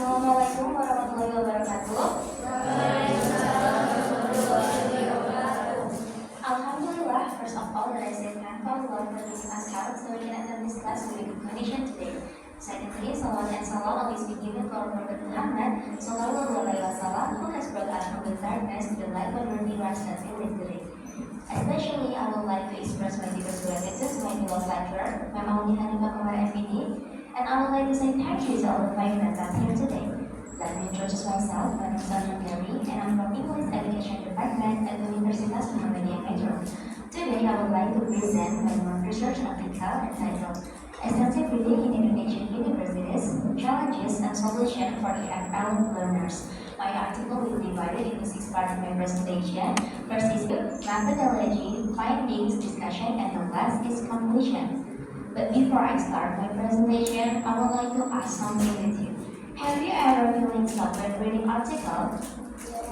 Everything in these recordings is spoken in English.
Assalamualaikum warahmatullahi wabarakatuh. Alhamdulillah, first of all, that I say thank Allah for this ascar so we can attend this class with a good condition today. Secondly, salawat and salam always be given to our Prophet Muhammad sallallahu alaihi wasallam, who has brought us from the darkness to the light of worthy rights that we live today. Especially, I would like to express my deepest gratitude to my beloved lecturer, Ma'am Hanifah Kumar MPD, and I would like to say thank you to all of my friends out here today. Let me introduce myself. My name is Arjun Gary, and I'm from English Education Department at the Universitas Muhammadiyah Metro. Today, I would like to present my own research article entitled Extensive Reading in Indonesian Universities, Challenges and Solutions for EFL Learners. My article will be divided into 6 parts of my presentation. First is methodology, findings, discussion, and the last is conclusion. But before I start my presentation, I would like to ask something with you. Have you ever feeling stuck when reading article?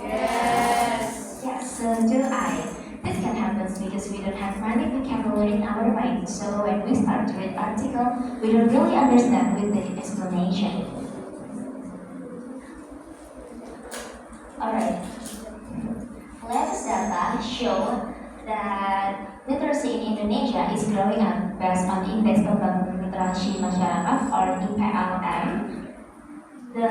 Yes. Yes, so do I. This can happen because we don't have many vocabulary in our mind. So when we start to read article, we don't really understand with the explanation. Alright. Latest data show that literacy in Indonesia is growing up based on Index Pembangunan Literasi Masyarakat or IPLM. The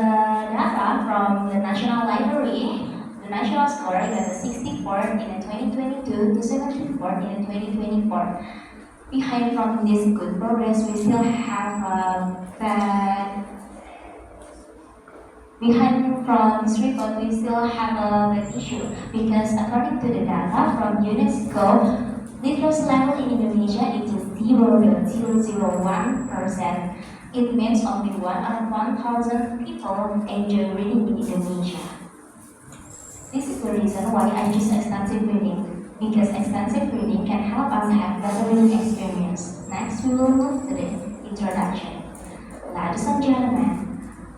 data from the National Library, the national score is at 64 in 2022 to 74 in 2024. Behind from this good progress, we still have Behind from this report, we still have a bad issue because according to the data from UNESCO, literacy level in Indonesia is 0.001%. It means only 1 out of 1,000 people enjoy reading in Indonesia. This is the reason why I choose extensive reading, because extensive reading can help us have better reading experience. Next, we will move to the introduction. Ladies and gentlemen,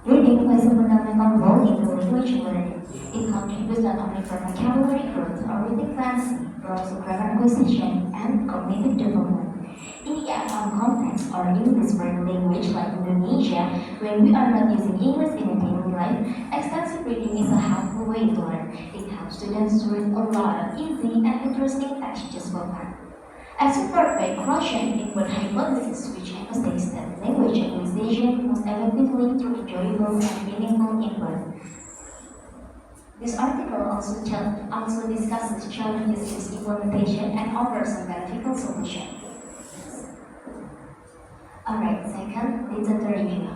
reading plays a fundamental role in the language learning. It contributes not only for vocabulary growth or reading fluency, but also grammar acquisition and cognitive development. In the EFL context or English-speaking language like Indonesia, when we are not using English in a daily life, extensive reading is a helpful way to learn. It helps students to read a lot of easy and interesting texts just for fun. As support by Croatian inward hypothesis, which emphasizes that language acquisition most effectively through enjoyable and meaningful input. This article also discusses challenges in its implementation and offers some beneficial solutions. Alright, second, literature review.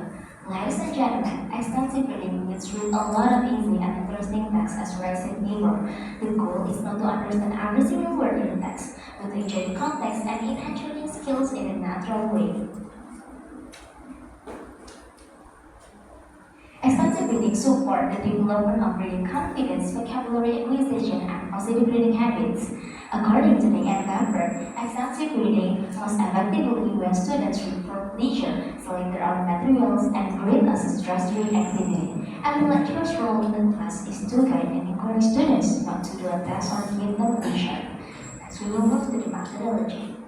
Ladies and gentlemen, extensive reading means read a lot of easy and interesting text as well as in before. The goal is not to understand every single word in the text, but to enjoy the context and enhance reading skills in a natural way. Extensive reading support the development of reading confidence, vocabulary acquisition, and positive reading habits. According to the paper, extensive reading most effectively when students read for leisure, select their own materials, and read as a stress-free activity. And the lecturer's role in the class is to guide and encourage students not to do a test or give them leisure. Next, we will move to the methodology.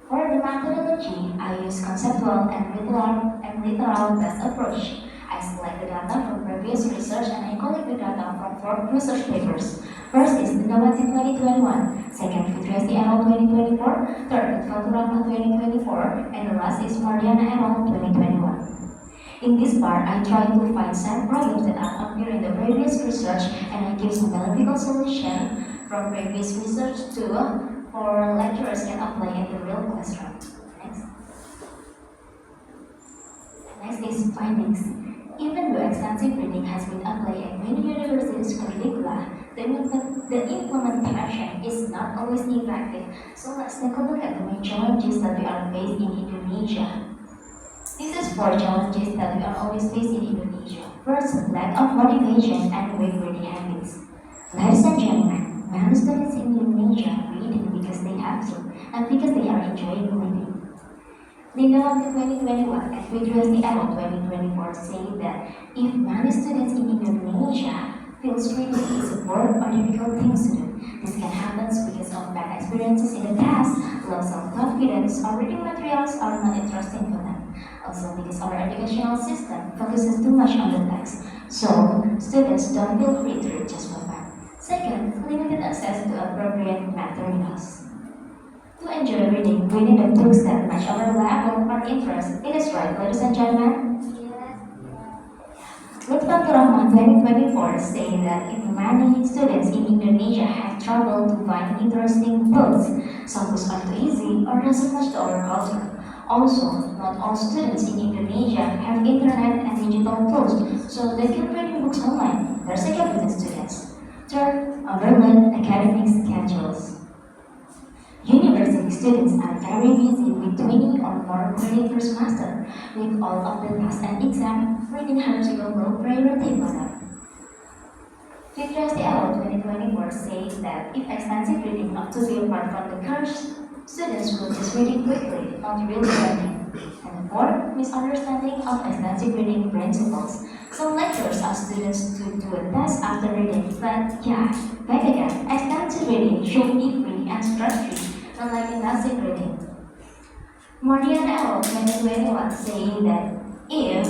For the methodology, I use conceptual and literal-based approach. I select the data from previous research and I collect the data from 4 research papers. First is Indawati 2021, second Fitriasi et al. 2024, third Kalturama 2024, and the last is Mardiana et al. 2021. In this part, I try to find some problems that appear in the previous research and I give some beneficial solution from previous research too for lecturers can apply in the real classroom. Next is findings. Even though extensive reading has been applied at many universities curricula, the implementation is not always effective. So let's take a look at the main challenges that we are faced in Indonesia. This is 4 challenges that we are always faced in Indonesia. First, lack of motivation and weak reading habits. Ladies and gentlemen, many students in Indonesia read because they have to, and because they are enjoying reading. Lindawati 2021 and Fitriasi et al. 2024 say that if many students in Indonesia feels reading activity is a bored or difficult thing to do. This can happen because of bad experiences in the past, low self-confidence, or reading materials are not interesting for them. Also because our educational system focuses too much on the text, so students don't feel free to read just for fun. Second, limited access to appropriate materials. To enjoy reading, we need the books that match our level or interest. It is right, ladies and gentlemen. Lutfan Rahman 2024 saying that if many students in Indonesia have trouble to find interesting books, some books are too easy or doesn't match to our culture. Also, not all students in Indonesia have internet and digital tools, so they can read books online. There's a gap between students. Third, overload academic schedules. University students are very busy with 20 or more credits per semester. With all of the tests and exams, reading has become low priority for them. Fitras DL 2024 says that if extensive reading not to be apart from the course, students will just reading quickly, not really learning. And fourth, misunderstanding of extensive reading principles. Some lecturers ask students to do a test after reading, but yeah, back again, extensive reading should be free and stress-free, unlike intensive reading. Marian L. 2021 saying that if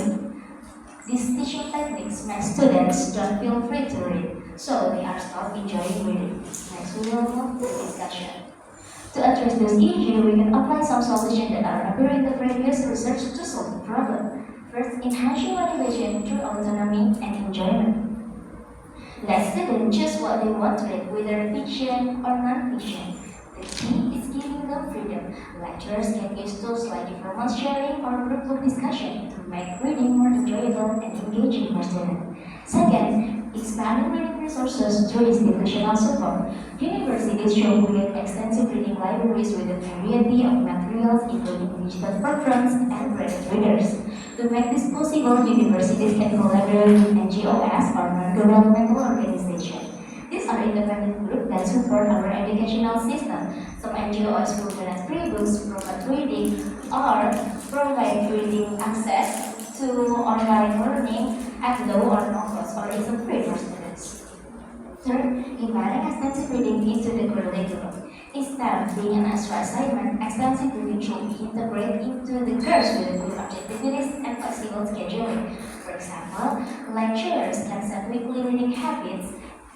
these teaching techniques make students don't feel free to read, so they are stop enjoying reading. Next, we will move to discussion. To address this issue, we can apply some solutions that are appearing in the previous research to solve the problem. First, enhancing motivation through autonomy and enjoyment. Let students choose what they want to read, whether fiction or non-fiction. The key is giving them freedom. Lecturers can use tools like information sharing or group book discussion to make reading more enjoyable and engaging for students. Second, expanding reading resources through institutional support. Universities should create extensive reading libraries with a variety of materials, including digital programs and credit readers. To make this possible, universities can collaborate with NGOs or non-governmental organizations. These are independent groups that support our educational system. Some NGOs will donate free books, provide reading, or provide reading access to online learning at low or no cost or is free for students. Third, embedding extensive reading into the curriculum. Instead of being an extra assignment, extensive reading should be integrated into the course with good objectivities and flexible scheduling. For example, lecturers can set weekly reading habits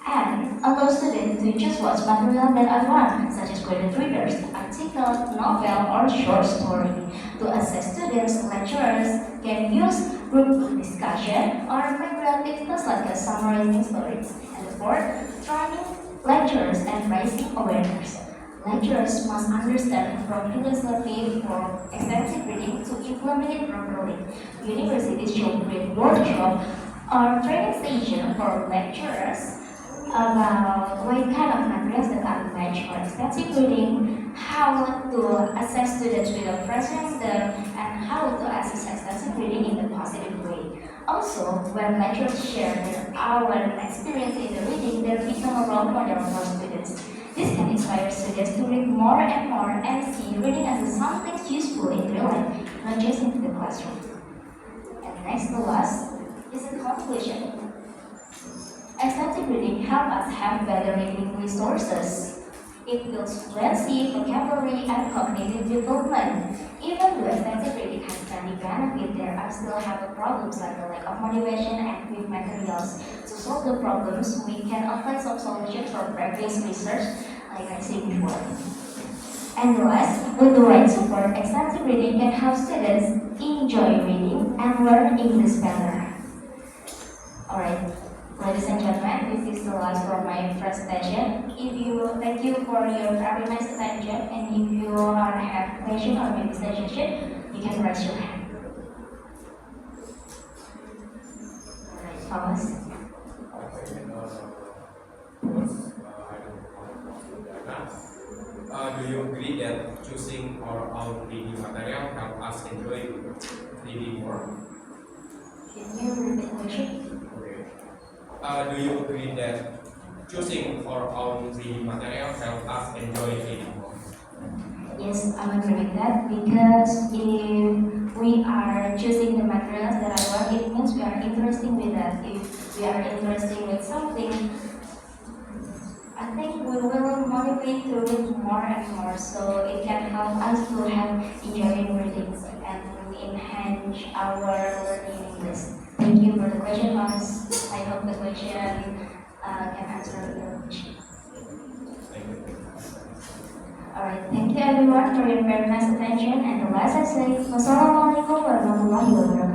and allow students to choose what material that I want, such as graded readers, article, novel, or short story. To assess students, lecturers can use group discussion or creative tasks like summarizing stories. And fourth, training lecturers and raising awareness. Lecturers must understand from philosophy for extensive reading to implement it properly. Universities should create workshops or training sessions for lecturers about what kind of materials that are matched for extensive reading, how to assess students with a presence there, and how to assess extensive reading in a positive way. Also, when lecturers share their own experience in the reading, they become a role model for students. This can inspire students to read more and see reading as something useful in real life, not just in the classroom. And next to last is a conclusion. Extensive reading helps us have better reading resources. It builds fluency, vocabulary, and cognitive development. Even though extensive reading has many benefits, there are still have problems like the lack of motivation and quick materials. To solve the problems, we can apply some solutions from previous research, like I said before. And last, with the right support, extensive reading can help students enjoy reading and learn English better. Alright. Ladies and gentlemen, this is the last for my presentation. Thank you for your very nice attention, and if you have question or maybe suggestion, you can raise your hand. Alright, Thomas. Do you agree that choosing our own reading material help us enjoy reading more? Can you repeat the question? Do you agree that choosing our own reading material help us enjoy reading more? Yes, I agree with that, because if we are choosing the materials that I want, it means we are interested with that. If we are interested with something, I think we will motivate to read more and more, so it can help us to have enjoying reading and enhance our learning English. Thank you for the question, Mas. I hope the question can answer your question. Thank you. Alright, thank you everyone for your very nice attention. And the last I say, wassalamualaikum warahmatullahi wabarakatuh.